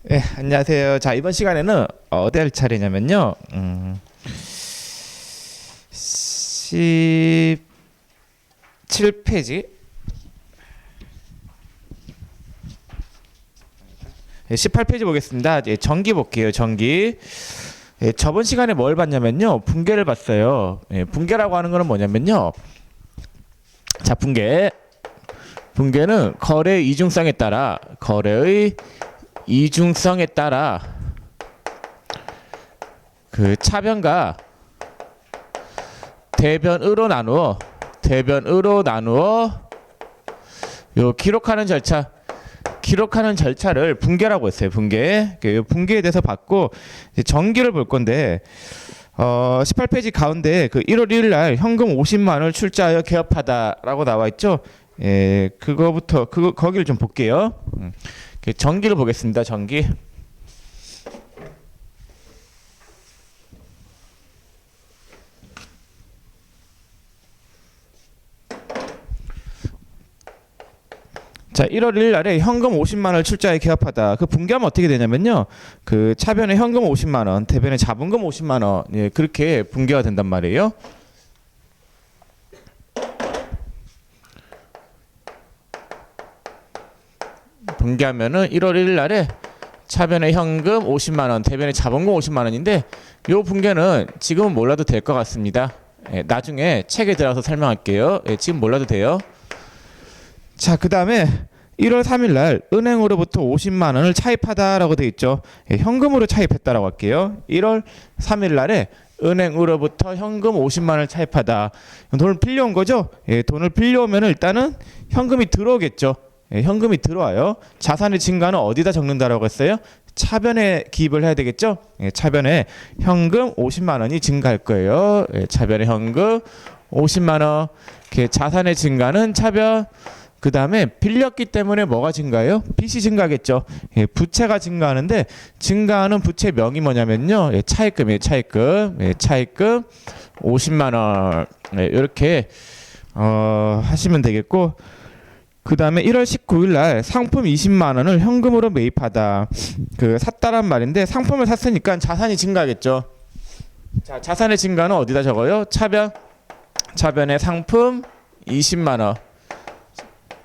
네, 안녕하세요. 자, 이번 시간에는 어디 할 차례냐면요. 17페이지. 18페이지 보겠습니다. 전기 볼게요. 전기. 저번 시간에 뭘 봤냐면요. 붕괴를 봤어요. 붕괴라고 하는 거는 뭐냐면요. 자, 붕괴는 거래의 이중성에 따라 그 차변과 대변으로 나누어 요 기록하는 절차를 붕괴라고 했어요. 붕괴에 대해서 봤고 이제 전기를 볼 건데 18페이지 가운데 그 1월 1일 날 현금 50만 원을 출자하여 개업하다라고 나와 있죠. 거기를 좀 볼게요. 전기를 보겠습니다. 전기. 자, 1월 1일 날에 현금 50만 원을 출자해 개업하다. 그 붕괴하면 어떻게 되냐면요. 그 차변에 현금 50만 원, 대변에 자본금 50만 원. 그렇게 붕괴가 된단 말이에요. 붕괴하면은 1월 1일 날에 차변에 현금 50만 원, 대변에 자본금 50만 원인데 요 붕괴는 지금은 몰라도 될 것 같습니다. 나중에 책에 들어가서 설명할게요. 지금 몰라도 돼요. 자, 그 다음에 1월 3일 날 은행으로부터 50만 원을 차입하다라고 돼 있죠. 현금으로 차입했다라고 할게요. 1월 3일 날에 은행으로부터 현금 50만 원을 차입하다. 돈을 빌려온 거죠. 돈을 빌려오면 일단은 현금이 들어오겠죠. 현금이 들어와요. 자산의 증가는 어디다 적는다라고 했어요? 차변에 기입을 해야 되겠죠. 차변에 현금 50만 원이 증가할 거예요. 차변에 현금 50만 원. 자산의 증가는 차변. 그 다음에 빌렸기 때문에 뭐가 증가해요? 빚이 증가하겠죠. 부채가 증가하는데 증가하는 부채명이 뭐냐면요. 차입금이에요. 차입금 50만 원. 이렇게 하시면 되겠고, 그 다음에 1월 19일 날 상품 20만 원을 현금으로 매입하다. 샀다란 말인데 상품을 샀으니까 자산이 증가하겠죠. 자, 자산의 증가는 어디다 적어요? 차변에 상품 20만 원.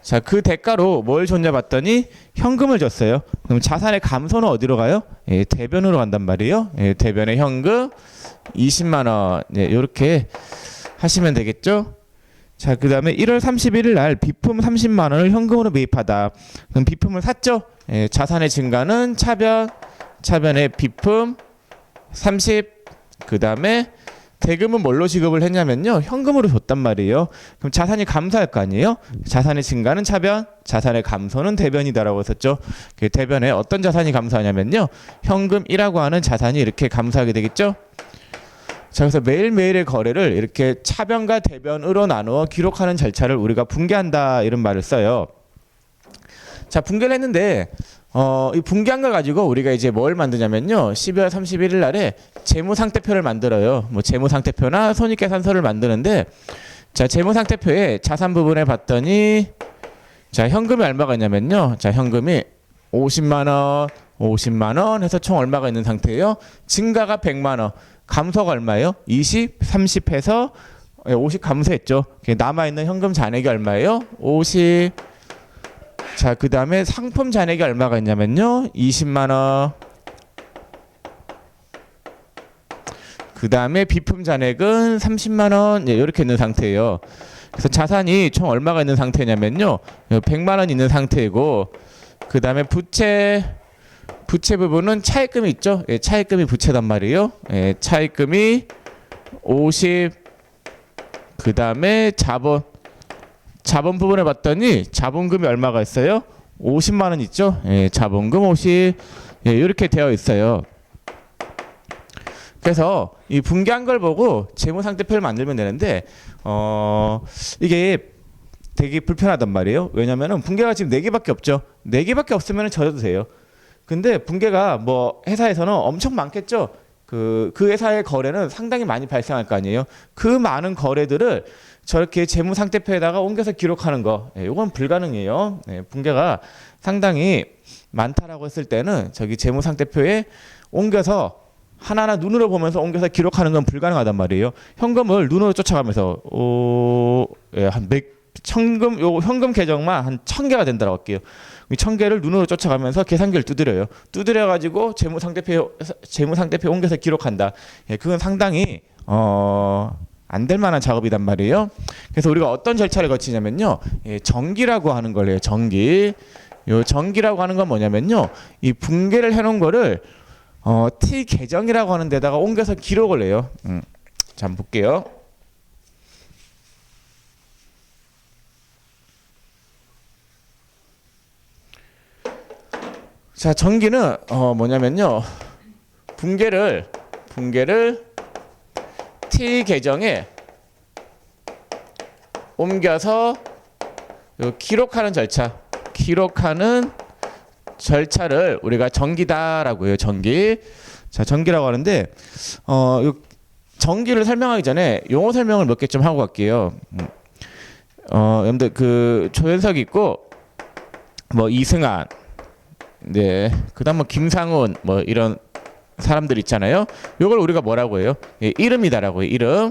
자, 그 대가로 뭘 줬냐 봤더니 현금을 줬어요. 그럼 자산의 감소는 어디로 가요? 대변으로 간단 말이에요. 대변에 현금 20만 원. 이렇게 하시면 되겠죠. 자, 그 다음에 1월 31일 날 비품 30만 원을 현금으로 매입하다. 그럼 비품을 샀죠. 자산의 증가는 차변에 비품 30. 그 다음에 대금은 뭘로 지급을 했냐면요. 현금으로 줬단 말이에요. 그럼 자산이 감소할 거 아니에요? 자산의 증가는 차변, 자산의 감소는 대변이다라고 했었죠. 대변에 어떤 자산이 감소하냐면요. 현금이라고 하는 자산이 이렇게 감소하게 되겠죠. 자, 그래서 매일매일의 거래를 이렇게 차변과 대변으로 나누어 기록하는 절차를 우리가 붕괴한다 이런 말을 써요. 자, 붕괴를 했는데 이 붕괴한 걸 가지고 우리가 이제 뭘 만드냐면요. 12월 31일 날에 재무상태표를 만들어요. 뭐 재무상태표나 손익계산서를 만드는데, 자, 재무상태표에 자산 부분에 봤더니 자, 현금이 얼마가 있냐면요. 자, 현금이 50만 원 해서 총 얼마가 있는 상태예요? 증가가 100만 원. 감소가 얼마예요? 20, 30 해서 50 감소했죠. 남아있는 현금 잔액이 얼마예요? 50. 자, 그 다음에 상품 잔액이 얼마가 있냐면요. 20만 원. 그 다음에 비품 잔액은 30만 원. 이렇게 있는 상태예요. 그래서 자산이 총 얼마가 있는 상태냐면요. 100만 원 있는 상태이고, 그 다음에 부채 부분은 차입금이 있죠. 차입금이 부채단 말이에요. 차입금이 50. 그 다음에 자본 부분에 봤더니 자본금이 얼마가 있어요? 50만 원 있죠. 자본금 50. 이렇게 되어 있어요. 그래서 이 붕괴한 걸 보고 재무상태표를 만들면 되는데 이게 되게 불편하단 말이에요. 왜냐면은 붕괴가 지금 4개밖에 없죠. 4개밖에 없으면 져도 돼요. 근데 붕괴가 뭐 회사에서는 엄청 많겠죠. 그 회사의 거래는 상당히 많이 발생할 거 아니에요. 그 많은 거래들을 저렇게 재무 상태표에다가 옮겨서 기록하는 거, 이건 불가능해요. 붕괴가 상당히 많다라고 했을 때는 저기 재무 상태표에 옮겨서 하나하나 눈으로 보면서 옮겨서 기록하는 건 불가능하단 말이에요. 현금을 눈으로 쫓아가면서 한 현금 계정만 한 1000개가 된다고 할게요. 1000개를 눈으로 쫓아가면서 계산기를 두드려 가지고 재무 상태표에 옮겨서 기록한다. 그건 상당히 안 될 만한 작업이단 말이에요. 그래서 우리가 어떤 절차를 거치냐면요, 정기라고 하는 거예요. 정기라고 하는 건 뭐냐면요, 이 붕괴를 해놓은 거를 T 계정이라고 하는 데다가 옮겨서 기록을 해요. 자, 한번 볼게요. 자, 정기는 뭐냐면요, 붕괴를 T 계정에 옮겨서 기록하는 절차를 우리가 정기다라고 해요. 정기. 자, 정기라고 하는데 요 정기를 설명하기 전에 용어 설명을 몇 개 좀 하고 갈게요. 여러분들 그 조현석이 있고 뭐 이승환, 네, 그다음 뭐 김상훈 뭐 이런 사람들 있잖아요. 요걸 우리가 뭐라고 해요? 이름이다라고 해요. 이름.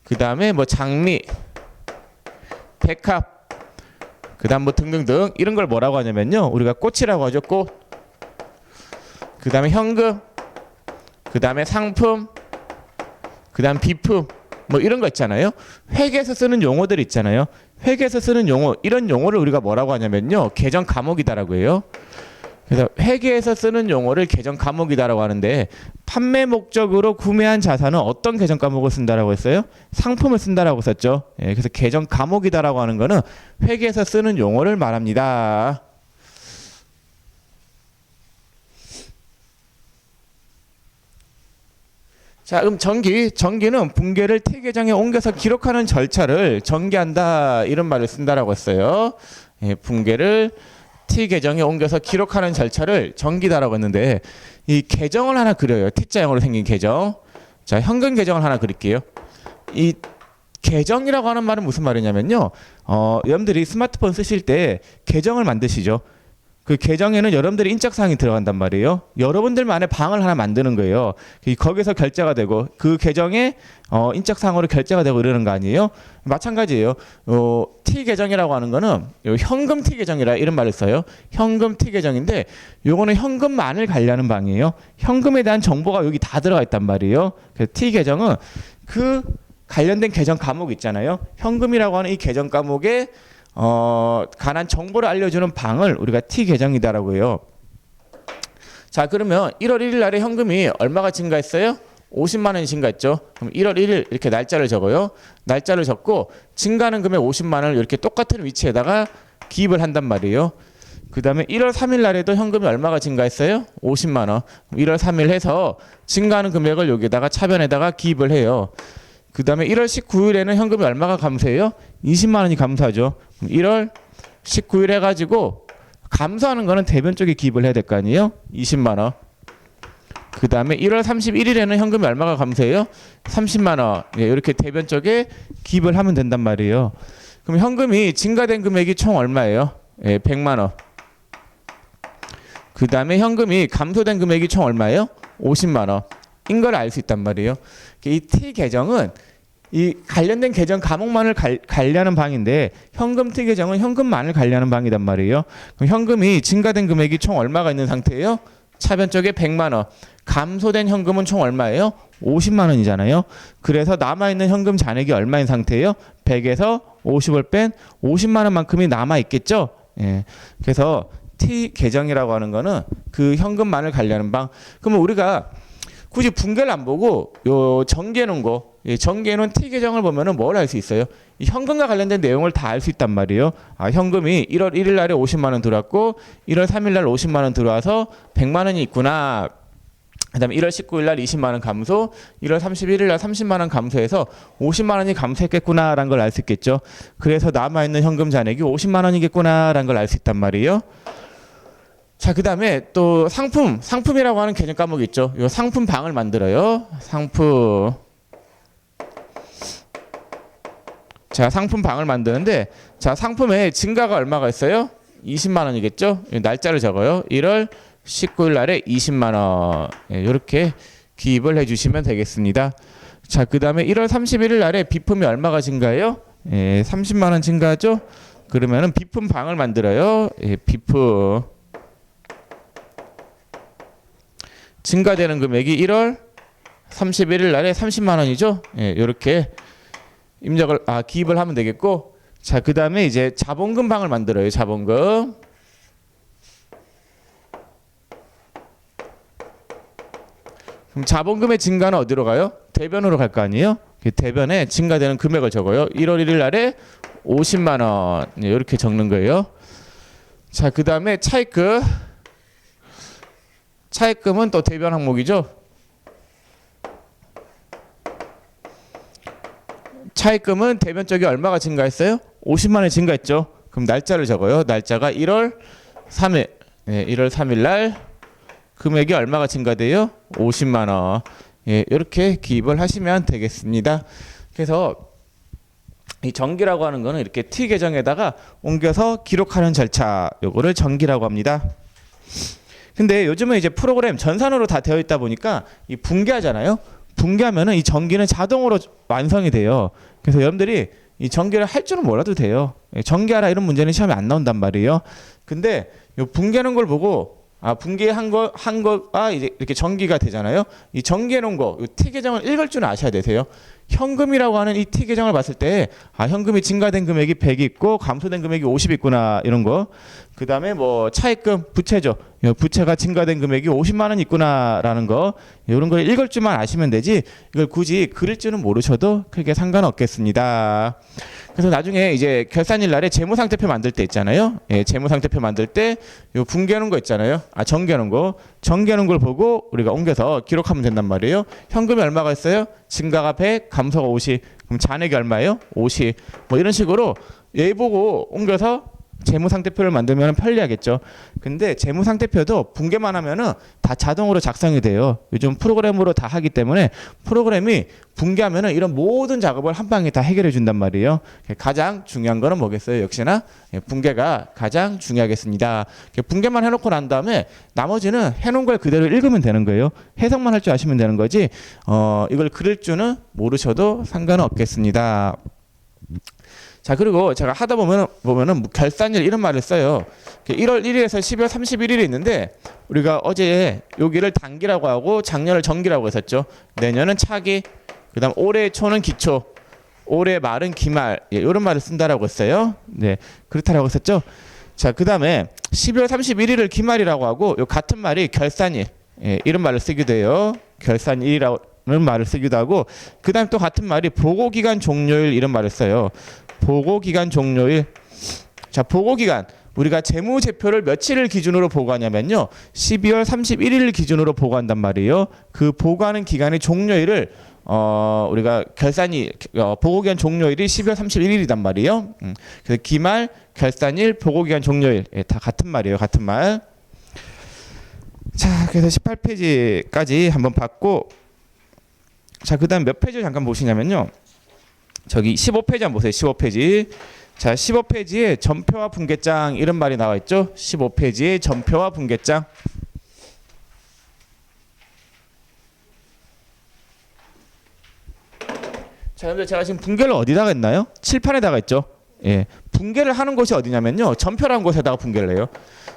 그다음에 뭐 장미, 백합, 그다음 뭐 등등등 이런 걸 뭐라고 하냐면요, 우리가 꽃이라고 하죠. 꽃. 그다음에 현금, 그다음에 상품, 그다음 비품 뭐 이런 거 있잖아요. 회계에서 쓰는 용어들 있잖아요. 회계에서 쓰는 용어, 이런 용어를 우리가 뭐라고 하냐면요, 계정 과목이다라고 해요. 그래서 회계에서 쓰는 용어를 계정 과목이다라고 하는데, 판매 목적으로 구매한 자산은 어떤 계정 과목을 쓴다라고 했어요? 상품을 쓴다라고 썼죠. 그래서 계정 과목이다라고 하는 거는 회계에서 쓰는 용어를 말합니다. 자, 그럼 정기는 붕괴를 T 계정에 옮겨서 기록하는 절차를 정기한다, 이런 말을 쓴다라고 했어요. 붕괴를 T 계정에 옮겨서 기록하는 절차를 정기다라고 했는데, 이 계정을 하나 그려요. T자형으로 생긴 계정. 자, 현금 계정을 하나 그릴게요. 이 계정이라고 하는 말은 무슨 말이냐면요, 여러분들이 스마트폰 쓰실 때 계정을 만드시죠. 그 계정에는 여러분들의 인적사항이 들어간단 말이에요. 여러분들만의 방을 하나 만드는 거예요. 거기서 결제가 되고 그 계정에 인적사항으로 결제가 되고 이러는 거 아니에요? 마찬가지예요. T 계정이라고 하는 거는 현금 T 계정이라 이런 말을 써요. 현금 T 계정인데 요거는 현금만을 관리하는 방이에요. 현금에 대한 정보가 여기 다 들어가 있단 말이에요. 그래서 T 계정은 그 관련된 계정 과목 있잖아요. 현금이라고 하는 이 계정 과목에 관한 정보를 알려주는 방을 우리가 T 계정이다라고 해요. 자, 그러면 1월 1일 날에 현금이 얼마가 증가했어요? 50만 원이 증가했죠. 그럼 1월 1일 이렇게 날짜를 적어요. 날짜를 적고 증가하는 금액 50만 원을 이렇게 똑같은 위치에다가 기입을 한단 말이에요. 그 다음에 1월 3일 날에도 현금이 얼마가 증가했어요? 50만 원. 1월 3일 해서 증가하는 금액을 여기다가 차변에다가 기입을 해요. 그 다음에 1월 19일에는 현금이 얼마가 감소해요? 20만 원이 감소하죠. 1월 19일 해가지고 감소하는 거는 대변 쪽에 기입을 해야 될 거 아니에요? 20만 원. 그 다음에 1월 31일에는 현금이 얼마가 감소해요? 30만 원. 이렇게 대변 쪽에 기입을 하면 된단 말이에요. 그럼 현금이 증가된 금액이 총 얼마예요? 100만 원. 그 다음에 현금이 감소된 금액이 총 얼마예요? 50만 원. 인 걸 알 수 있단 말이에요. 이 T 계정은 이 관련된 계정 과목만을 관리하는 방인데, 현금 T 계정은 현금만을 관리하는 방이단 말이에요. 그럼 현금이 증가된 금액이 총 얼마가 있는 상태예요? 차변 쪽에 100만 원. 감소된 현금은 총 얼마예요? 50만 원이잖아요. 그래서 남아있는 현금 잔액이 얼마인 상태예요? 100에서 50을 뺀 50만 원만큼이 남아있겠죠? 그래서 T 계정이라고 하는 거는 그 현금만을 관리하는 방. 그러면 우리가 굳이 붕괴를 안 보고 요 정기해놓은 거, 정기해놓은 T 계정을 보면은 뭘 알 수 있어요? 이 현금과 관련된 내용을 다 알 수 있단 말이에요. 현금이 1월 1일 날에 50만 원 들어왔고 1월 3일 날 50만 원 들어와서 100만 원이 있구나. 그다음에 1월 19일 날 20만 원 감소, 1월 31일 날 30만 원 감소해서 50만 원이 감소했겠구나라는 걸 알 수 있겠죠. 그래서 남아 있는 현금 잔액이 50만 원이겠구나라는 걸 알 수 있단 말이에요. 자, 그다음에 또 상품이라고 하는 개념 과목이 있죠. 이 상품 방을 만들어요. 자, 상품 방을 만드는데, 자, 상품의 증가가 얼마가 있어요? 20만 원이겠죠? 날짜를 적어요. 1월 19일 날에 20만 원. 이렇게 기입을 해주시면 되겠습니다. 자, 그다음에 1월 31일 날에 비품이 얼마가 증가해요? 30만 원 증가하죠? 그러면은 비품 방을 만들어요. 비품 증가되는 금액이 1월 31일 날에 30만 원이죠. 이렇게 기입을 하면 되겠고, 자, 그다음에 이제 자본금 방을 만들어요. 자본금. 그럼 자본금의 증가는 어디로 가요? 대변으로 갈 거 아니에요? 대변에 증가되는 금액을 적어요. 1월 1일 날에 50만 원. 이렇게 적는 거예요. 자, 그다음에 차입금. 차입금은 또 대변 항목이죠. 차입금은 대변 쪽이 얼마가 증가했어요? 50만 원이 증가했죠. 그럼 날짜를 적어요. 날짜가 1월 3일. 1월 3일 날 금액이 얼마가 증가돼요? 50만 원. 이렇게 기입을 하시면 되겠습니다. 그래서 이 정기라고 하는 거는 이렇게 T 계정에다가 옮겨서 기록하는 절차, 요거를 정기라고 합니다. 근데 요즘은 이제 프로그램 전산으로 다 되어 있다 보니까 이 분기하잖아요. 분기하면은 이 정기는 자동으로 완성이 돼요. 그래서 여러분들이 이 정기를 할 줄은 몰라도 돼요. 정기하라 이런 문제는 시험에 안 나온단 말이에요. 근데 요 분기하는 걸 보고 분기한 거가 이제 이렇게 정기가 되잖아요. 이 정기해 놓은 거, 이 T 계정을 읽을 줄 아셔야 되세요. 현금이라고 하는 이 T 계정을 봤을 때, 현금이 증가된 금액이 100이 있고, 감소된 금액이 50 있구나, 이런 거. 그 다음에 뭐, 차입금, 부채죠. 부채가 증가된 금액이 50만 원 있구나라는 거. 이런 걸 읽을 줄만 아시면 되지, 이걸 굳이 그릴 줄은 모르셔도 크게 상관없겠습니다. 그래서 나중에 이제 결산일 날에 재무상태표 만들 때 있잖아요. 재무상태표 만들 때 요 분기하는 거 있잖아요. 정기하는 거. 정기하는 걸 보고 우리가 옮겨서 기록하면 된단 말이에요. 현금이 얼마가 있어요? 증가가 100, 감소가 50. 그럼 잔액이 얼마예요? 50. 뭐 이런 식으로 얘 보고 옮겨서 재무상태표를 만들면 편리하겠죠. 근데 재무상태표도 분개만 하면은 다 자동으로 작성이 돼요. 요즘 프로그램으로 다 하기 때문에 프로그램이 분개하면은 이런 모든 작업을 한 방에 다 해결해 준단 말이에요. 가장 중요한 거는 뭐겠어요? 역시나 분개가 가장 중요하겠습니다. 분개만 해놓고 난 다음에 나머지는 해놓은 걸 그대로 읽으면 되는 거예요. 해석만 할 줄 아시면 되는 거지. 이걸 그릴 줄은 모르셔도 상관은 없겠습니다. 자, 그리고 제가 하다 보면은 결산일 이런 말을 써요. 1월 1일에서 12월 31일이 있는데 우리가 어제 여기를 단기라고 하고 작년을 정기라고 했었죠. 내년은 차기, 그다음 올해 초는 기초, 올해 말은 기말, 이런 말을 쓴다라고 했어요. 네, 그렇다라고 했었죠. 자, 그다음에 12월 31일을 기말이라고 하고 요 같은 말이 결산일, 이런 말을 쓰기도 해요. 결산일이라는 말을 쓰기도 하고, 그다음 또 같은 말이 보고기간 종료일 이런 말을 써요. 보고기간 종료일. 자, 보고기간. 우리가 재무제표를 며칠을 기준으로 보고하냐면요. 12월 31일 기준으로 보고한단 말이에요. 그 보고하는 기간의 종료일을 우리가 보고기간 종료일이 12월 31일이단 말이에요. 그래서 기말, 결산일, 보고기간 종료일, 다 같은 말이에요. 같은 말. 자, 그래서 18페이지까지 한번 봤고, 자, 그다음 몇 페이지 잠깐 보시냐면요. 저기 15페이지 한번 보세요. 15페이지. 자, 15페이지에 전표와 분계장 이런 말이 나와 있죠. 15페이지에 전표와 분계장. 자, 여러분들 제가 지금 분계를 어디다가 했나요? 칠판에다가 했죠. 분계를 하는 곳이 어디냐면요. 전표라는 곳에다가 분계를 해요.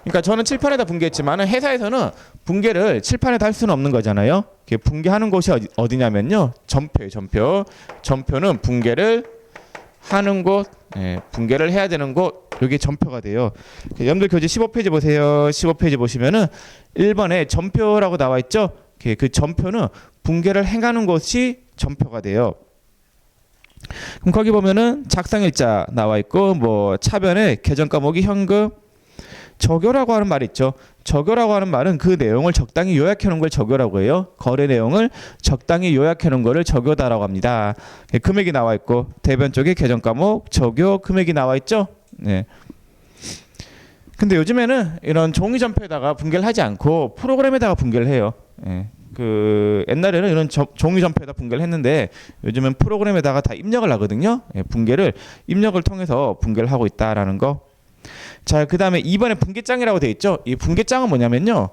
그러니까 저는 칠판에다 분계했지만 회사에서는 분계를 칠판에다 할 수는 없는 거잖아요. 분계하는 곳이 어디냐면요. 전표예요. 전표. 전표는 분계를 하는 곳, 분계를 해야 되는 곳, 여기 전표가 돼요. 여러분들 교재 15페이지 보세요. 15페이지 보시면은 1번에 전표라고 나와 있죠. 그 전표는 분계를 행하는 곳이 전표가 돼요. 그럼 거기 보면은 작성일자 나와 있고, 뭐 차변에 계정 과목이 현금, 적요라고 하는 말이 있죠. 적요라고 하는 말은 그 내용을 적당히 요약해 놓은 걸 적요라고 해요. 거래 내용을 적당히 요약해 놓은 거를 적요다라고 합니다. 금액이 나와 있고, 대변 쪽에 계정 과목, 적요, 금액이 나와 있죠. 네. 근데 요즘에는 이런 종이 점표에다가 붕괴를 하지 않고 프로그램에다가 붕괴를 해요. 예. 그 옛날에는 이런 종이 점표에다 붕괴를 했는데 요즘은 프로그램에다가 다 입력을 하거든요. 예, 붕괴를 입력을 통해서 붕괴를 하고 있다라는 거. 자, 그다음에 2번에 붕괴장이라고 돼 있죠. 이 붕괴장은 뭐냐면요.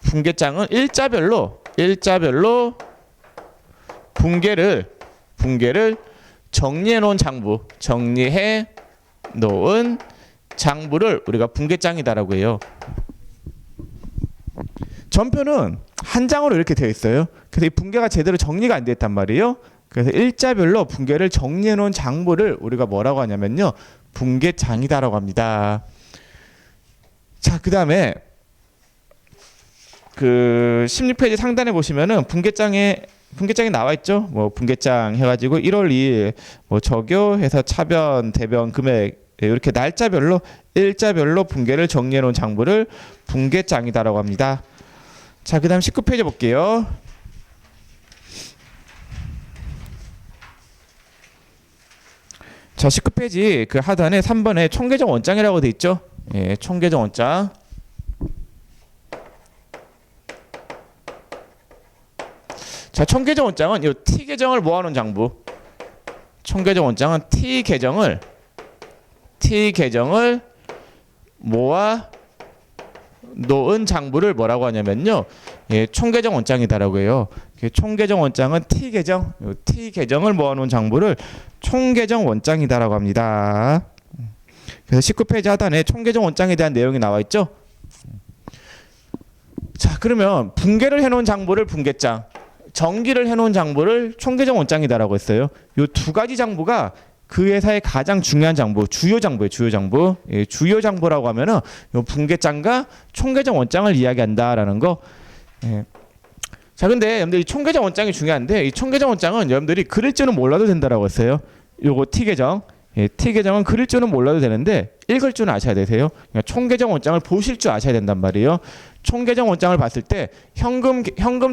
붕괴장은 일자별로 붕괴를 정리해 놓은 장부를 우리가 붕괴장이다라고 해요. 전표는 한 장으로 이렇게 되어 있어요. 그래서 이 붕괴가 제대로 정리가 안 됐단 말이에요. 그래서 일자별로 붕괴를 정리해 놓은 장부를 우리가 뭐라고 하냐면요. 붕괴장이다라고 합니다. 자, 그다음에 그 16페이지 상단에 보시면은 붕괴장이 나와 있죠. 뭐 붕괴장 해가지고 1월 2일 뭐 적용해서 차변 대변 금액 이렇게 날짜별로 일자별로 붕괴를 정리해 놓은 장부를 붕괴장이다라고 합니다. 자, 그다음 19페이지 볼게요. 자, 19페이지 그 하단에 3번에 총계정 원장이라고 돼 있죠. 예, 총계정 원장. 자, 총계정 원장은 이 T 계정을 모아놓은 장부. 총계정 원장은 T 계정을 모아 놓은 장부를 뭐라고 하냐면요. 예, 총계정 원장이다라고 해요. 총계정 원장은 T 계정을 모아놓은 장부를 총계정 원장이다라고 합니다. 그래서 19페이지 하단에 총계정 원장에 대한 내용이 나와 있죠. 자, 그러면 붕괴를 해놓은 장부를 붕괴장, 정기를 해놓은 장부를 총계정 원장이다라고 했어요. 이 두 가지 장부가 그 회사의 가장 중요한 장부, 주요 장부. 예, 주요 장부라고 하면은 요 붕괴장과 총계정 원장을 이야기한다라는 거. 예. 자, 근데 여러분들 이 총계정 원장이 중요한데 이 총계정 원장은 여러분들이 그릴 줄은 몰라도 된다라고 했어요. 요거 T 계정. 예, T 계정은 그릴 줄은 몰라도 되는데 읽을 줄은 아셔야 되세요. 그러니까 총계정 원장을 보실 줄 아셔야 된단 말이에요. 총계정 원장을 봤을 때 현금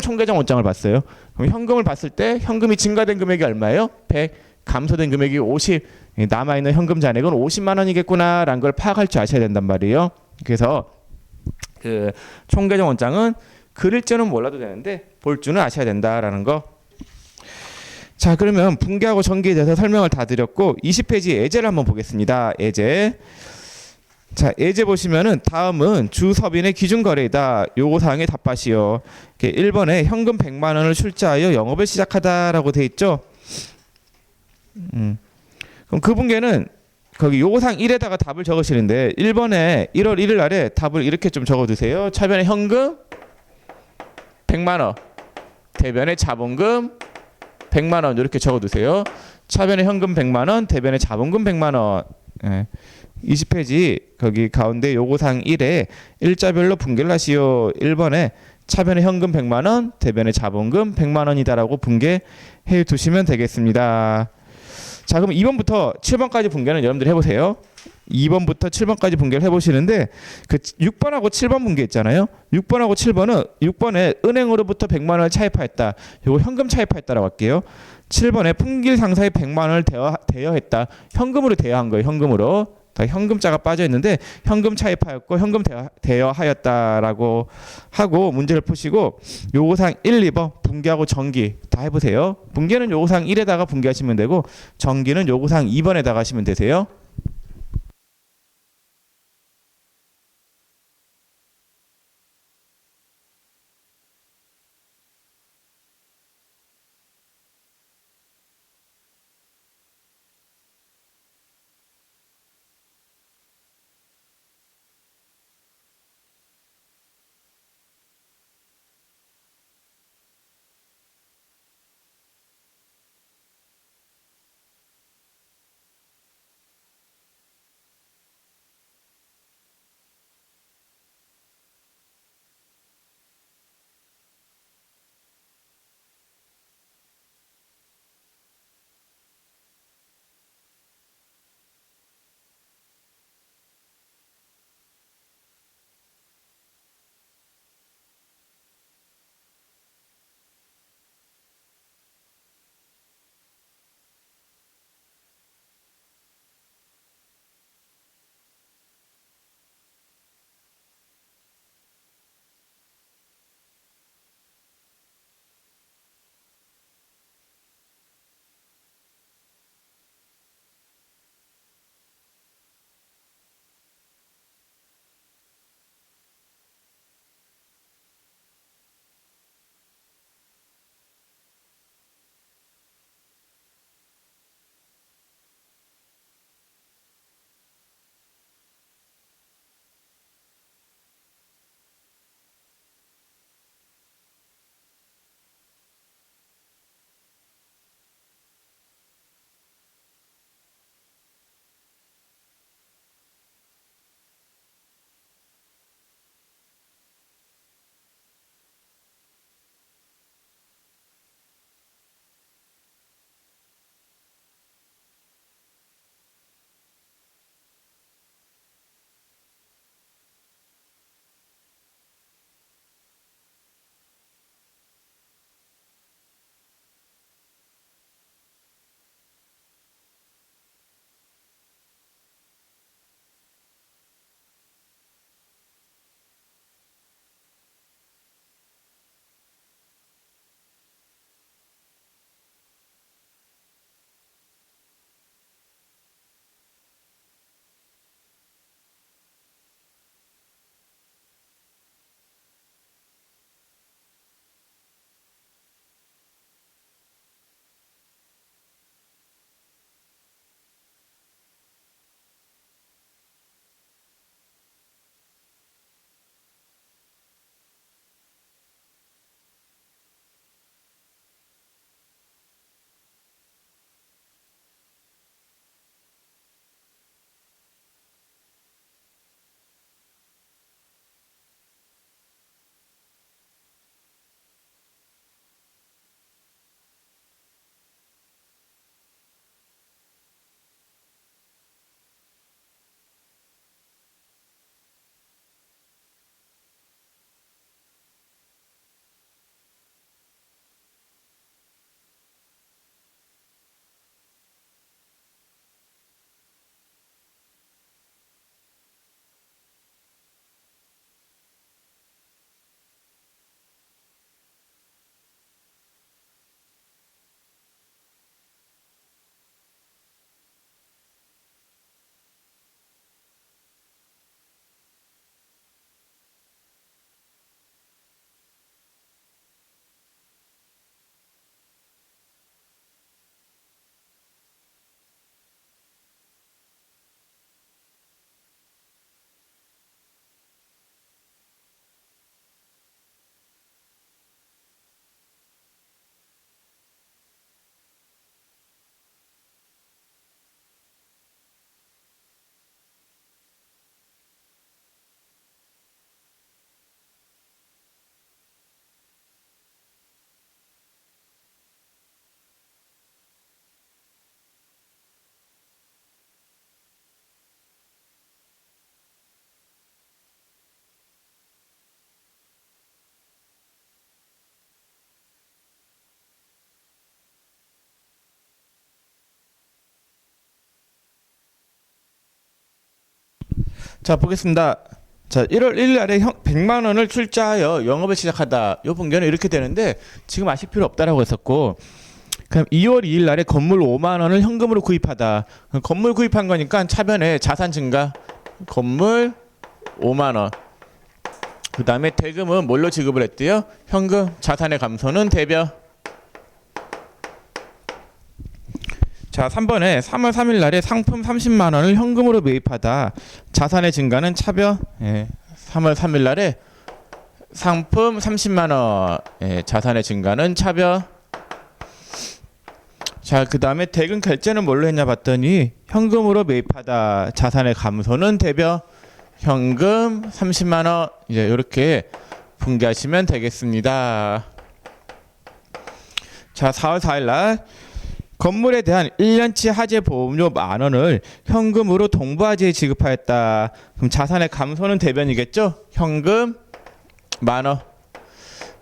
총계정 원장을 봤어요. 그럼 현금을 봤을 때 현금이 증가된 금액이 얼마예요? 100. 감소된 금액이 50. 남아있는 현금 잔액은 50만 원이겠구나라는 걸 파악할 줄 아셔야 된단 말이에요. 그래서 그 총계정 원장은 그릴 줄은 몰라도 되는데 볼 줄은 아셔야 된다라는 거. 자, 그러면 붕괴하고 정기에 대해서 설명을 다 드렸고 20페이지 예제를 한번 보겠습니다. 예제. 자, 예제 보시면은 다음은 주서빈의 기준거래이다. 요구사항에 답하시오. 1번에 현금 100만 원을 출자하여 영업을 시작하다라고 돼 있죠. 그럼 그 붕괴는 거기 요구사항 1에다가 답을 적으시는데 1번에 1월 1일 날에 답을 이렇게 좀 적어두세요. 차변에 현금 100만 원, 대변에 자본금 100만 원 이렇게 적어두세요. 차변에 현금 100만 원, 대변에 자본금 100만 원. 예. 20페이지 거기 가운데 요구사항 1에 일자별로 붕괴를 하시오. 1번에 차변에 현금 100만 원, 대변에 자본금 100만 원이다라고 붕괴해 두시면 되겠습니다. 자, 그럼 2번부터 7번까지 붕괴는 여러분들 해보세요. 2번부터 7번까지 붕괴를 해보시는데 그 6번하고 7번 붕괴 있잖아요. 6번하고 7번은 6번에 은행으로부터 100만 원을 차입하였다. 이거 현금 차입하였다라고 할게요. 7번에 풍길 상사에 100만 원을 대여했다. 현금으로 대여한 거예요. 현금으로. 다 현금자가 빠져 있는데 현금 차입하였고 현금 대여하였다라고 하고 문제를 푸시고 요구사항 1, 2번 붕괴하고 정기 다 해보세요. 붕괴는 요구사항 1에다가 붕괴하시면 되고 정기는 요구사항 2번에다가 하시면 되세요. 자, 보겠습니다. 자, 1월 1일 날에 100만 원을 출자하여 영업을 시작하다. 요 분견은 이렇게 되는데 지금 아실 필요 없다라고 했었고, 그럼 2월 2일 날에 건물 5만 원을 현금으로 구입하다. 건물 구입한 거니까 차변에 자산 증가. 건물 5만 원. 그 다음에 대금은 뭘로 지급을 했대요? 현금. 자산의 감소는 대벼. 자, 3번에 3월 3일 날에 상품 30만 원을 현금으로 매입하다. 자산의 증가는 차벼. 3월 3일 날에 상품 30만 원. 자산의 증가는 차벼. 자, 그 다음에 대금 결제는 뭘로 했냐 봤더니 현금으로 매입하다. 자산의 감소는 대벼. 현금 30만 원. 이제 이렇게 분개하시면 되겠습니다. 자, 4월 4일 날 건물에 대한 1년치 하재 보험료 만 원을 현금으로 동부화재에 지급하였다. 그럼 자산의 감소는 대변이겠죠? 현금 만 원.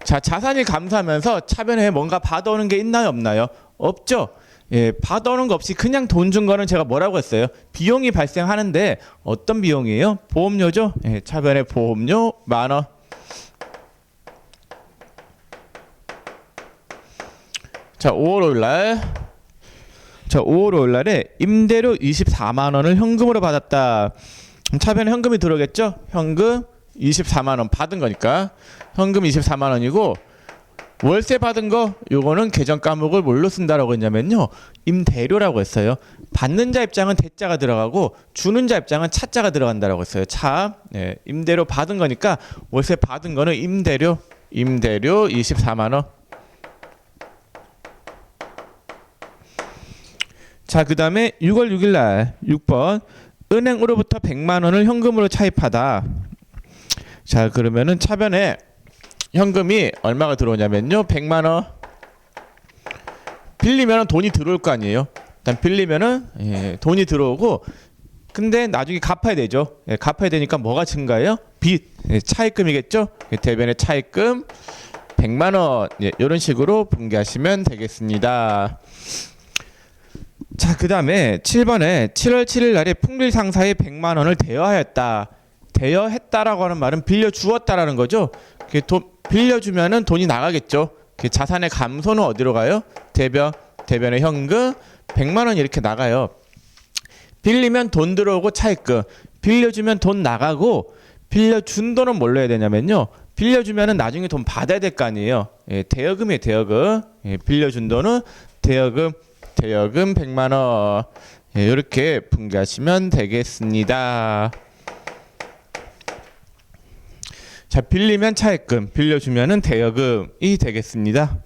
자, 자산이 감소하면서 차변에 뭔가 받아오는 게 있나요, 없나요? 없죠. 받아오는 거 없이 그냥 돈 준 거는 제가 뭐라고 했어요? 비용이 발생하는데 어떤 비용이에요? 보험료죠. 차변에 보험료 만 원. 자, 5월 5일 날. 자, 5월 5일 날에 임대료 24만 원을 현금으로 받았다. 차변에 현금이 들어오겠죠? 현금 24만 원 받은 거니까 현금 24만 원이고, 월세 받은 거 요거는 계정 과목을 뭘로 쓴다라고 했냐면요, 임대료라고 했어요. 받는 자 입장은 대자가 들어가고 주는 자 입장은 차자가 들어간다라고 했어요. 차. 임대료 받은 거니까 월세 받은 거는 임대료 24만 원. 자, 그 다음에 6월 6일 날 6번 은행으로부터 100만 원을 현금으로 차입하다. 자, 그러면은 차변에 현금이 얼마가 들어오냐면요, 100만 원. 빌리면은 돈이 들어올 거 아니에요. 일단 빌리면은 돈이 들어오고, 근데 나중에 갚아야 되죠. 갚아야 되니까 뭐가 증가해요? 빚. 차입금이겠죠. 대변의 차입금 100만 원. 이런 식으로 분개하시면 되겠습니다. 자, 그 다음에 7번에 7월 7일 날에 풍릴 상사에 100만 원을 대여하였다. 대여했다라고 하는 말은 빌려주었다라는 거죠. 빌려주면은 돈이 나가겠죠. 자산의 감소는 어디로 가요? 대변의 현금 100만 원 이렇게 나가요. 빌리면 돈 들어오고 차입금, 빌려주면 돈 나가고, 빌려준 돈은 뭘로 해야 되냐면요, 빌려주면은 나중에 돈 받아야 될 거 아니에요. 대여금이에요, 대여금. 빌려준 돈은 대여금 100만 원. 이렇게 분개하시면 되겠습니다. 자, 빌리면 차입금, 빌려주면은 대여금이 되겠습니다.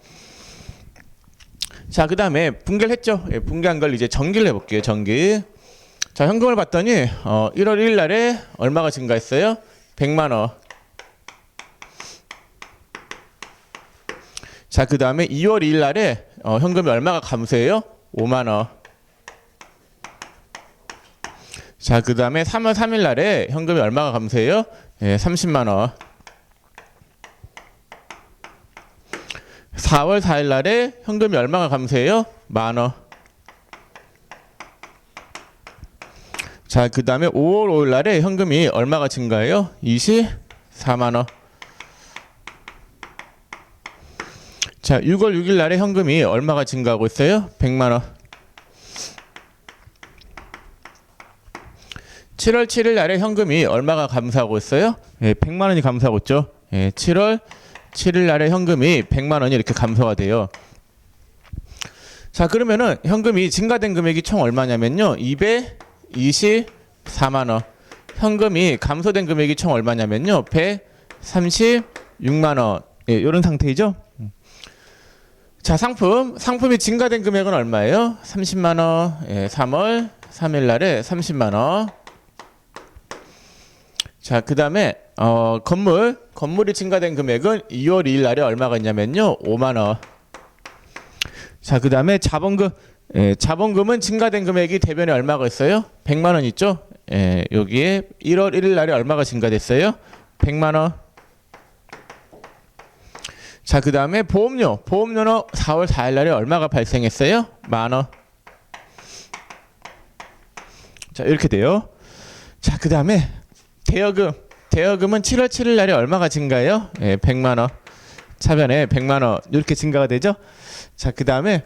자, 그 다음에 분개를 했죠. 분개한 걸 이제 전기를 해볼게요. 전기. 자, 현금을 봤더니 1월 1일 날에 얼마가 증가했어요? 100만 원. 자, 그 다음에 2월 2일 날에 현금이 얼마가 감소해요? 5만 원. 자, 그 다음에 3월 3일 날에 현금이 얼마가 감소해요? 30만 원. 4월 4일 날에 현금이 얼마가 감소해요? 만 원. 자, 그 다음에 5월 5일 날에 현금이 얼마가 증가해요? 24만 원. 자, 6월 6일 날에 현금이 얼마가 증가하고 있어요? 100만 원. 7월 7일 날에 현금이 얼마가 감소하고 있어요? 100만 원이 감소하고 있죠. 7월 7일 날에 현금이 100만 원이 이렇게 감소가 돼요. 자, 그러면은 현금이 증가된 금액이 총 얼마냐면요, 224만 원. 현금이 감소된 금액이 총 얼마냐면요, 136만 원. 이런 상태이죠. 자, 상품이 증가된 금액은 얼마예요? 30만 원. 3월 3일 날에 30만 원. 자, 그 다음에 건물이 증가된 금액은 2월 2일 날에 얼마가 있냐면요, 5만 원. 자, 그 다음에 자본금은 증가된 금액이 대변에 얼마가 있어요? 100만 원 있죠? 여기에 1월 1일 날에 얼마가 증가됐어요? 100만 원. 자, 그 다음에 보험료는 4월 4일 날에 얼마가 발생했어요? 만 원. 자, 이렇게 돼요. 자, 그 다음에 대여금은 7월 7일 날에 얼마가 증가해요? 예, 100만 원. 차변에 100만 원 이렇게 증가가 되죠. 자, 그다음에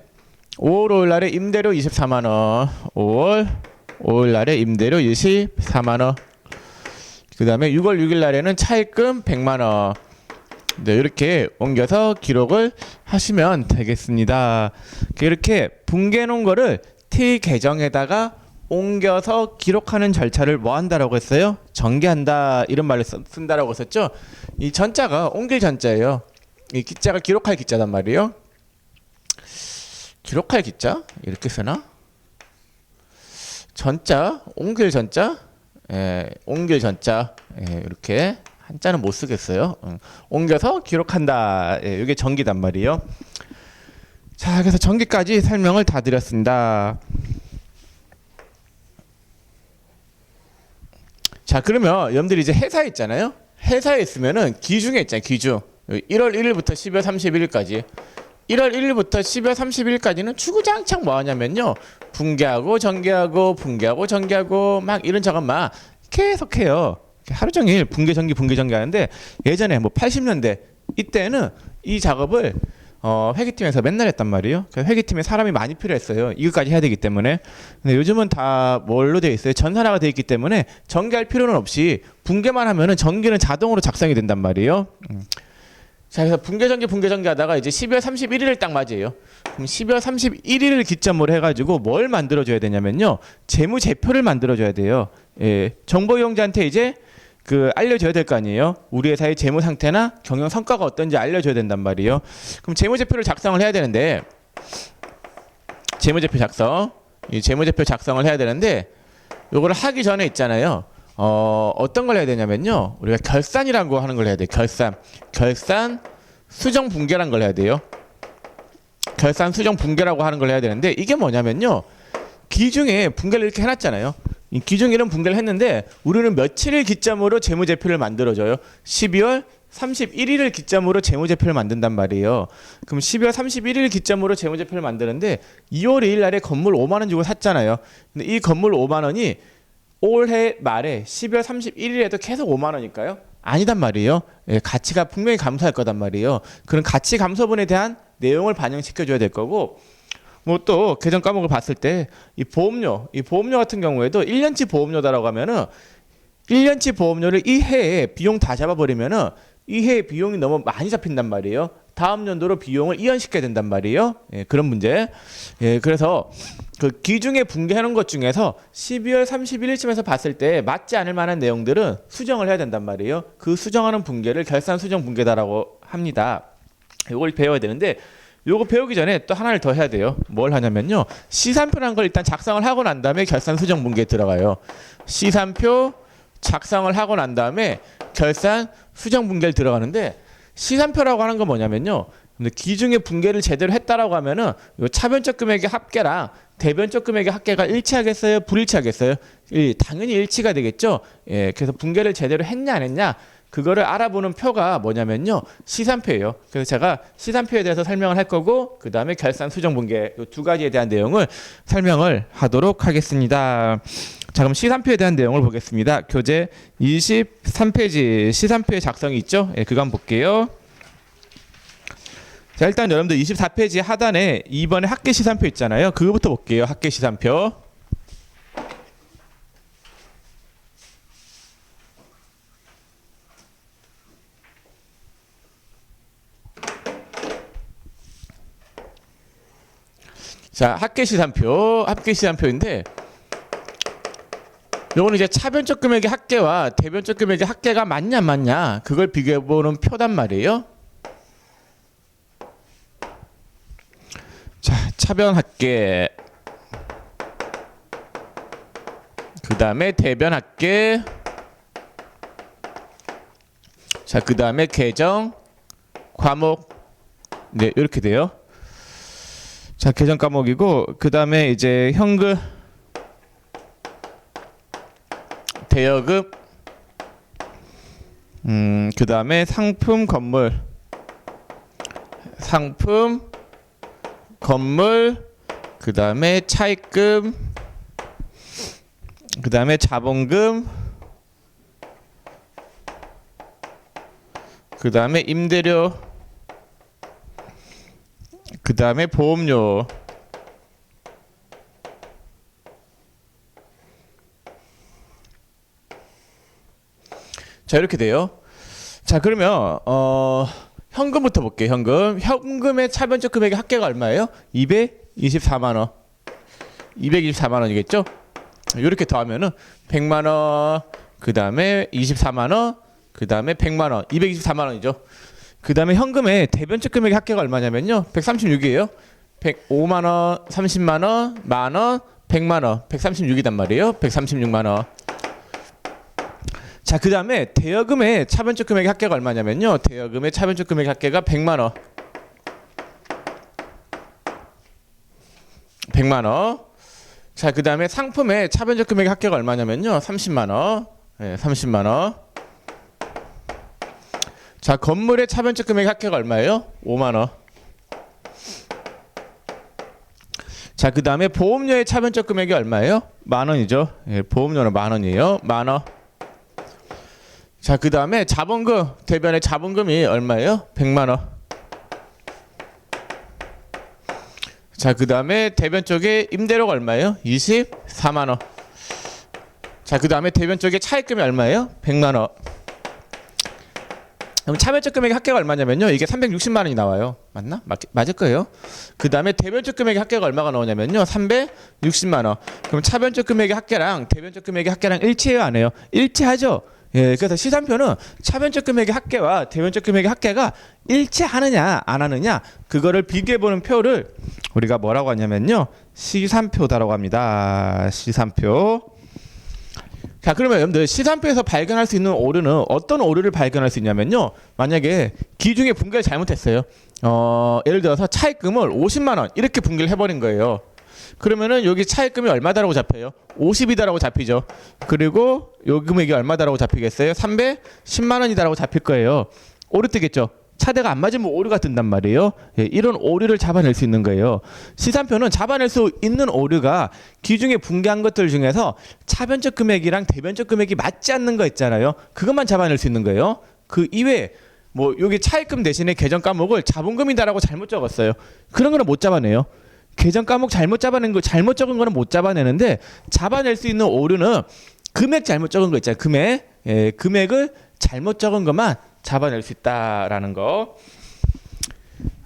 5월 5일 날에 임대료 24만 원. 5월 5일 날에 임대료 24만 원. 그다음에 6월 6일 날에는 차입금 100만 원. 네, 이렇게 옮겨서 기록을 하시면 되겠습니다. 이렇게 분개해 놓은 거를 T 계정에다가 옮겨서 기록하는 절차를 뭐 한다라고 했어요? 전개한다 이런 말을 쓴다라고 했었죠. 이 전자가 옮길 전자예요. 이 기자가 기록할 기자단 말이에요. 기록할 기자 이렇게 쓰나? 전자 옮길 전자, 옮길 전자, 이렇게 한자는 못 쓰겠어요. 옮겨서 기록한다. 이게 전기단 말이에요. 자, 그래서 전기까지 설명을 다 드렸습니다. 자, 그러면 여러분들이 이제 회사에 있잖아요. 회사에 있으면은 기중에 있잖아요. 기중. 1월 1일부터 12월 31일까지. 1월 1일부터 12월 31일까지는 주구장창 뭐 하냐면요. 분개하고 전개하고 분개하고 전개하고 막 이런 작업만 계속해요. 하루 종일 분개 전기 하는데 예전에 뭐 80년대 이때는 이 작업을 회계팀에서 맨날 했단 말이에요. 회계팀에 사람이 많이 필요했어요. 이것까지 해야 되기 때문에. 근데 요즘은 다 뭘로 되어 있어요? 전산화가 되어 있기 때문에 전개할 필요는 없이 분개만 하면은 전기는 자동으로 작성이 된단 말이에요. 자, 그래서 분개 전기 하다가 이제 12월 31일을 딱 맞이해요. 그럼 12월 31일을 기점으로 해가지고 뭘 만들어줘야 되냐면요. 재무제표를 만들어줘야 돼요. 예, 정보 이용자한테 이제 알려줘야 될 거 아니에요. 우리 회사의 재무 상태나 경영 성과가 어떤지 알려줘야 된단 말이에요. 그럼 재무제표를 작성을 해야 되는데, 재무제표 작성을 해야 되는데, 요거를 하기 전에 있잖아요. 어떤 걸 해야 되냐면요. 우리가 결산이라고 하는 걸 해야 돼요. 결산 수정 분계라는 걸 해야 돼요. 결산 수정 분계라고 하는 걸 해야 되는데, 이게 뭐냐면요. 기중에 분계를 이렇게 해놨잖아요. 이 기중 이런 분계를 했는데 우리는 며칠을 기점으로 재무제표를 만들어줘요. 12월 31일을 기점으로 재무제표를 만든단 말이에요. 그럼 12월 31일 기점으로 재무제표를 만드는데 2월 2일 날에 건물 5만 원 주고 샀잖아요. 근데 이 건물 5만 원이 올해 말에 12월 31일에도 계속 5만 원일까요? 아니단 말이에요. 예, 가치가 분명히 감소할 거단 말이에요. 그런 가치 감소분에 대한 내용을 반영시켜줘야 될 거고, 뭐 또 계정 과목을 봤을 때 이 보험료 같은 경우에도 1년치 보험료다라고 하면은 1년치 보험료를 이 해에 비용 다 잡아버리면은 이 해에 비용이 너무 많이 잡힌단 말이에요. 다음 연도로 비용을 이연시켜야 된단 말이에요. 예, 그런 문제. 예, 그래서 그 기중에 분개하는 것 중에서 12월 31일쯤에서 봤을 때 맞지 않을 만한 내용들은 수정을 해야 된단 말이에요. 그 수정하는 분개를 결산 수정 분개다라고 합니다. 이걸 배워야 되는데, 요거 배우기 전에 또 하나를 더 해야 돼요. 뭘 하냐면요. 시산표라는 걸 일단 작성을 하고 난 다음에 결산 수정 분계에 들어가요. 시산표 작성을 하고 난 다음에 결산 수정 분계를 들어가는데, 시산표라고 하는 건 뭐냐면요. 근데 기중의 분계를 제대로 했다라고 하면은 요 차변적 금액의 합계랑 대변적 금액의 합계가 일치하겠어요? 불일치하겠어요? 당연히 일치가 되겠죠. 예, 그래서 분계를 제대로 했냐 안 했냐, 그거를 알아보는 표가 뭐냐면요. 시산표예요. 그래서 제가 시산표에 대해서 설명을 할 거고, 그 다음에 결산 수정 분계 이 두 가지에 대한 내용을 설명을 하도록 하겠습니다. 자, 그럼 시산표에 대한 내용을 보겠습니다. 교재 23페이지 시산표의 작성이 있죠. 예, 그거 한번 볼게요. 자, 일단 여러분들 24페이지 하단에 2번에 합계 시산표 있잖아요. 그거부터 볼게요. 합계 시산표. 자, 합계 시산표인데, 요거는 이제 차변적 금액의 합계와 대변적 금액의 합계가 맞냐 안 맞냐, 그걸 비교해 보는 표단 말이에요. 자, 차변 합계, 그 다음에 대변 합계, 자, 그 다음에 계정 과목, 네, 이렇게 돼요. 자, 계정 과목이고, 그 다음에 이제 현금, 대여금, 그 다음에 상품, 건물, 그 다음에 차입금, 그 다음에 자본금, 그 다음에 임대료, 그 다음에 보험료, 자 이렇게 돼요. 자 그러면 현금부터 볼게요. 현금의 차변적 금액의 합계가 얼마예요? 224만 원. 224만 원이겠죠? 이렇게 더하면은 100만 원, 그 다음에 24만 원, 그 다음에 100만 원, 224만 원이죠. 그 다음에 현금의 대변적 금액의 합계가 얼마냐면요, 136이에요. 105만 원, 30만 원, 만 원, 100만 원, 136이단 말이에요. 136만 원. 자, 그 다음에 대여금의 차변적 금액의 합계가 얼마냐면요, 대여금의 차변적 금액의 합계가 100만 원. 100만 원. 자, 그 다음에 상품의 차변적 금액의 합계가 얼마냐면요, 30만 원. 네, 30만 원. 자, 건물의 차변적 금액의 합계가 얼마예요? 5만 원. 자, 그 다음에 보험료의 차변적 금액이 얼마예요? 만 원이죠. 예, 보험료는 만 원이에요. 만 원. 자, 그 다음에 자본금, 대변의 자본금이 얼마예요? 100만 원. 자, 그 다음에 대변 쪽에 임대료가 얼마예요? 24만 원. 자, 그 다음에 대변 쪽에 차입금이 얼마예요? 100만 원. 그럼 차변적 금액의 합계가 얼마냐면요, 이게 360만 원이 나와요. 맞나? 맞을 거예요. 그 다음에 대변적 금액의 합계가 얼마가 나오냐면요, 360만 원. 그럼 차변적 금액의 합계랑 대변적 금액의 합계랑 일치해요, 안 해요? 일치하죠. 예, 그래서 시산표는 차변적 금액의 합계와 대변적 금액의 합계가 일치하느냐 안 하느냐, 그거를 비교해보는 표를 우리가 뭐라고 하냐면요, 시산표다라고 합니다. 시산표. 자, 그러면 여러분들 시산표에서 발견할 수 있는 오류는 어떤 오류를 발견할 수 있냐면요, 만약에 기중의 분계를 잘못했어요. 예를 들어서 차입금을 50만 원 이렇게 분계를 해버린 거예요. 그러면은 여기 차입금이 얼마다라고 잡혀요? 50이다라고 잡히죠. 그리고 요 금액이 얼마다라고 잡히겠어요? 310만 원이다라고 잡힐 거예요. 오류 뜨겠죠. 차대가 안 맞으면 오류가 뜬단 말이에요. 예, 이런 오류를 잡아낼 수 있는 거예요. 시산표는 잡아낼 수 있는 오류가 기중에 분계한 것들 중에서 차변적 금액이랑 대변적 금액이 맞지 않는 거 있잖아요. 그것만 잡아낼 수 있는 거예요. 그 이외에 뭐 여기 차입금 대신에 계정 과목을 자본금이다라고 잘못 적었어요. 그런 거는 못 잡아내요. 계정 과목 잘못 잡아낸 거, 잘못 적은 거는 못 잡아내는데, 잡아낼 수 있는 오류는 금액 잘못 적은 거 있잖아요. 금액. 예, 금액을 잘못 적은 것만 잡아낼 수 있다라는 거.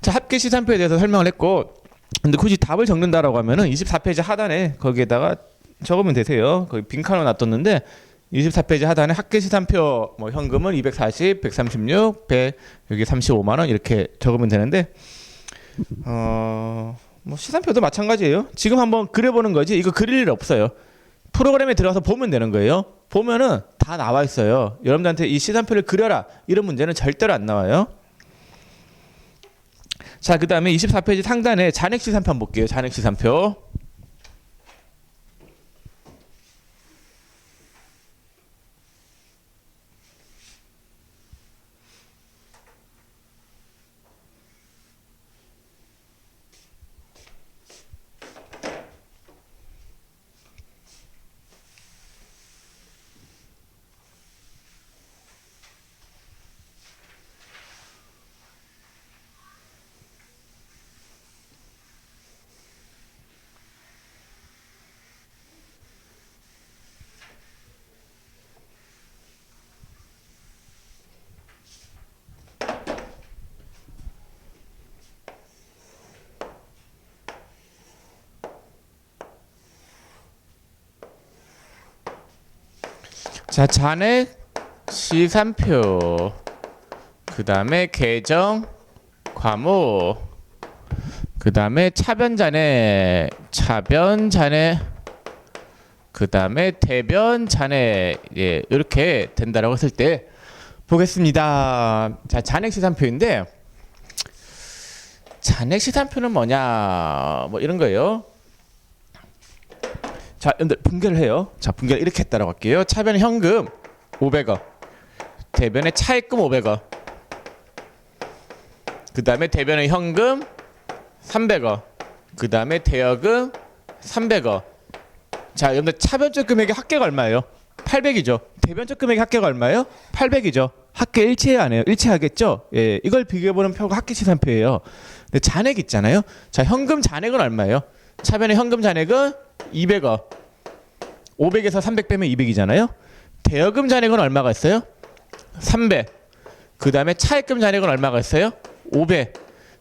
자, 합계 시산표에 대해서 설명을 했고, 근데 굳이 답을 적는다라고 하면은 24페이지 하단에 거기에다가 적으면 되세요. 거기 빈칸으로 놔뒀는데 24페이지 하단에 합계 시산표, 뭐 현금은 240, 136, 100, 여기 35만 원 이렇게 적으면 되는데, 뭐 시산표도 마찬가지예요. 지금 한번 그려보는 거지 이거 그릴 일 없어요. 프로그램에 들어가서 보면 되는 거예요. 보면은 다 나와 있어요. 여러분들한테 이 시산표를 그려라 이런 문제는 절대로 안 나와요. 자, 그 다음에 24페이지 상단에 잔액 시산표 한번 볼게요. 잔액 시산표. 자, 잔액 시산표, 그 다음에 계정 과목, 그 다음에 차변 잔액, 그 다음에 대변 잔액. 예, 이렇게 된다라고 했을 때 보겠습니다. 자, 잔액 시산표인데, 잔액 시산표는 뭐냐, 뭐 이런 거예요. 자, 여러분들 분계를 해요. 자, 분계를 이렇게 했다라고 할게요. 차변 현금 500원, 대변의 차입금 500원, 그 다음에 대변의 현금 300원, 그 다음에 대여금 300원. 자, 여러분들 차변적 금액의 합계가 얼마예요? 800이죠. 대변적 금액의 합계가 얼마예요? 800이죠. 합계 일치해야 안 해요? 일치하겠죠? 예, 이걸 비교해보는 표가 합계시산표예요. 근데 잔액 있잖아요. 자, 현금 잔액은 얼마예요? 차변의 현금 잔액은 200억. 500에서 300 빼면 200이잖아요. 대여금 잔액은 얼마가 있어요? 300. 그 다음에 차입금 잔액은 얼마가 있어요? 500.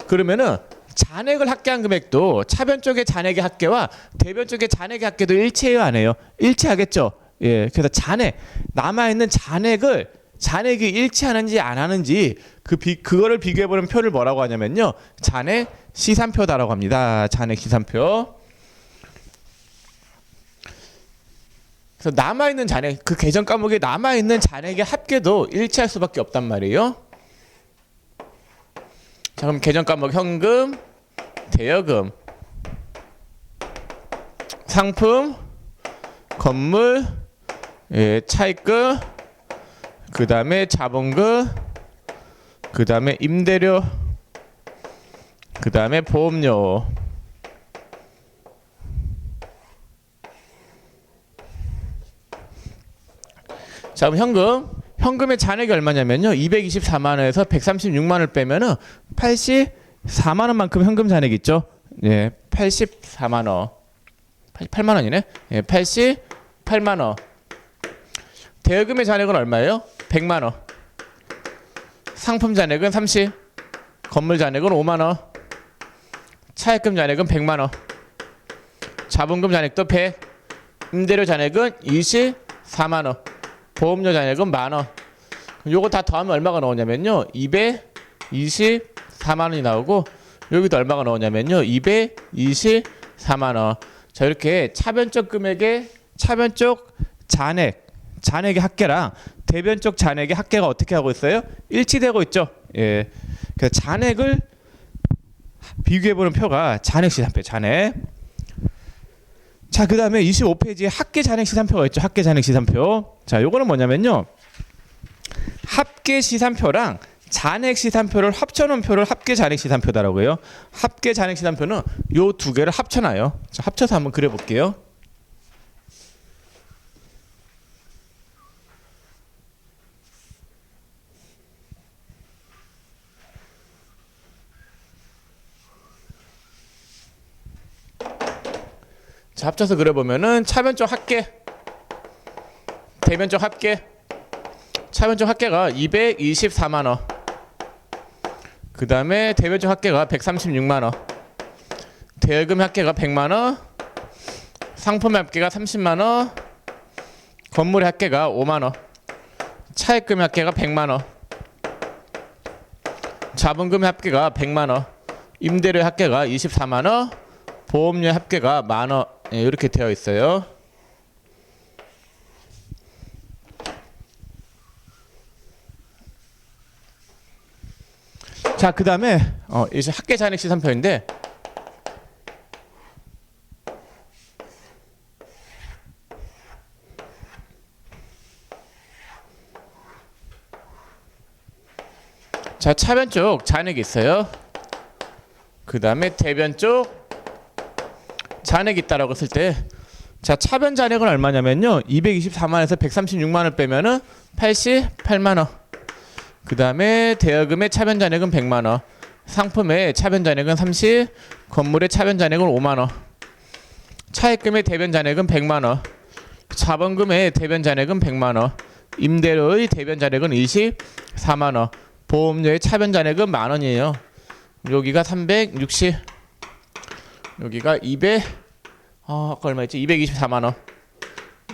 그러면은 잔액을 합계한 금액도 차변 쪽의 잔액의 합계와 대변 쪽의 잔액의 합계도 일치해요, 안 해요? 일치하겠죠. 예, 그래서 잔액, 남아있는 잔액이 일치하는지 안 하는지 그거를 비교해보는 표를 뭐라고 하냐면요, 잔액 시산표다라고 합니다. 잔액 시산표. 그래서 남아있는 잔액, 그 계정 과목에 남아있는 잔액의 합계도 일치할 수밖에 없단 말이에요. 자, 그럼 계정 과목 현금, 대여금, 상품, 건물, 예, 차입금, 그 다음에 자본금, 그 다음에 임대료, 그 다음에 보험료. 자, 그럼 현금의 잔액이 얼마냐면요, 224만 원에서 136만 원을 빼면은 84만 원만큼 현금 잔액 있죠. 예, 84만 원. 88만 원이네. 예, 88만 원. 대여금의 잔액은 얼마예요? 100만 원. 상품 잔액은 30. 건물 잔액은 5만 원. 차입금 잔액은 100만 원. 자본금 잔액도 100. 임대료 잔액은 24만 원. 보험료 잔액은 만 원. 요거 다 더하면 얼마가 나오냐면요, 224만 원이 나오고, 여기도 얼마가 나오냐면요, 224만 원. 자, 이렇게 차변적 금액의 차변적 잔액의 합계랑 대변적 잔액의 합계가 어떻게 하고 있어요? 일치되고 있죠. 예. 그래서 잔액을 비교해보는 표가 잔액시산표, 잔액. 자, 그 다음에 25페이지에 합계 잔액 시산표가 있죠. 합계 잔액 시산표. 자, 요거는 뭐냐면요, 합계 시산표랑 잔액 시산표를 합쳐놓은 표를 합계 잔액 시산표다라고 해요. 합계 잔액 시산표는 요 두 개를 합쳐놔요. 자, 합쳐서 한번 그려볼게요. 자, 합쳐서 그려보면은 차변적 합계, 대변적 합계. 차변적 합계가 224만 원. 그 다음에 대변적 합계가 136만 원. 대여금 합계가 100만 원. 상품 합계가 30만 원. 건물의 합계가 5만 원. 차입금 합계가 100만 원. 자본금 합계가 100만 원. 임대료 합계가 24만 원. 보험료 합계가 만 원. 예, 이렇게 되어 있어요. 자, 그 다음에 이제 합계 잔액 시산표인데, 자, 차변 쪽 잔액이 있어요. 그 다음에 대변 쪽 잔액이 있다라고 했을 때, 자, 차변 잔액은 얼마냐면요, 224만원에서 136만 원을 빼면은 88만 원. 그 다음에 대여금의 차변 잔액은 100만 원. 상품의 차변 잔액은 30. 건물의 차변 잔액은 5만 원. 차입금의 대변 잔액은 100만 원. 자본금의 대변 잔액은 100만 원. 임대료의 대변 잔액은 24만 원. 보험료의 차변 잔액은 만 원이에요. 여기가 360. 여기가 200. 아까 얼마였지? 224만 원.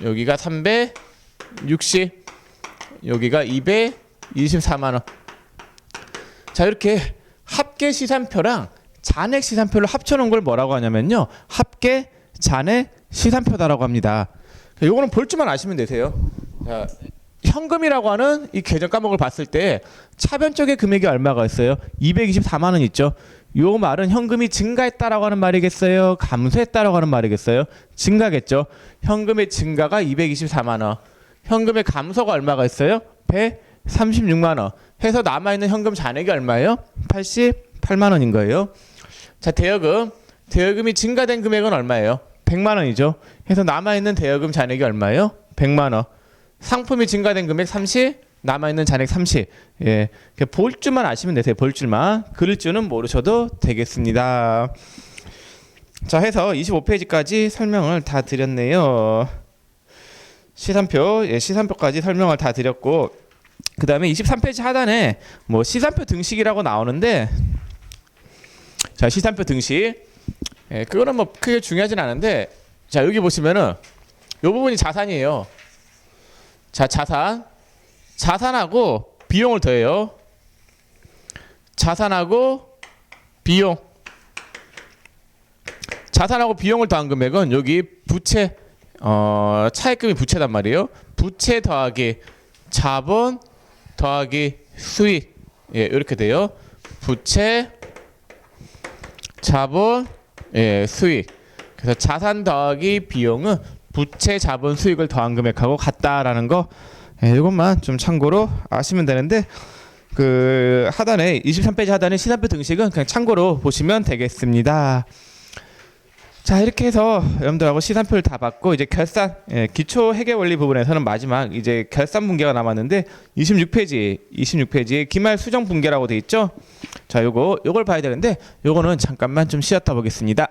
여기가 360. 여기가 224만 원. 자, 이렇게 합계 시산표랑 잔액 시산표를 합쳐놓은 걸 뭐라고 하냐면요, 합계 잔액 시산표다라고 합니다. 요거는 볼 줄만 아시면 되세요. 자, 현금이라고 하는 이 계정 과목을 봤을 때 차변 쪽의 금액이 얼마가 있어요? 224만 원 있죠. 요 말은 현금이 증가했다라고 하는 말이겠어요? 감소했다라고 하는 말이겠어요? 증가겠죠. 현금의 증가가 224만 원. 현금의 감소가 얼마가 있어요? 136만 원. 해서 남아있는 현금 잔액이 얼마예요? 88만 원인 거예요. 자, 대여금이 증가된 금액은 얼마예요? 100만 원이죠. 해서 남아있는 대여금 잔액이 얼마예요? 100만 원. 상품이 증가된 금액 30, 남아있는 잔액 30. 예, 볼 줄만 아시면 되세요. 볼 줄만. 그릴 줄은 모르셔도 되겠습니다. 자, 해서 25페이지까지 설명을 다 드렸네요. 시산표, 예, 시산표까지 설명을 다 드렸고, 그 다음에 23페이지 하단에 뭐 시산표 등식이라고 나오는데, 자, 시산표 등식. 예, 그거는 뭐 크게 중요하진 않은데, 자, 여기 보시면은 이 부분이 자산이에요. 자, 자산하고 비용을 더해요. 자산하고 비용. 자산하고 비용을 더한 금액은 여기 부채, 차입금이 부채단 말이에요. 부채 더하기 자본 더하기 수익. 예, 이렇게 돼요. 부채, 자본, 예, 수익. 그래서 자산 더하기 비용은 부채, 자본, 수익을 더한 금액하고 같다라는 거, 예, 이것만 좀 참고로 아시면 되는데, 그 하단에 23페이지 하단에 시산표 등식은 그냥 참고로 보시면 되겠습니다. 자, 이렇게 해서 여러분들하고 시산표를 다 봤고, 이제 결산, 예, 기초 회계 원리 부분에서는 마지막 이제 결산 분계가 남았는데 26페이지에 기말 수정 분계라고 돼 있죠. 자, 요걸 봐야 되는데 요거는 잠깐만 좀 쉬었다 보겠습니다.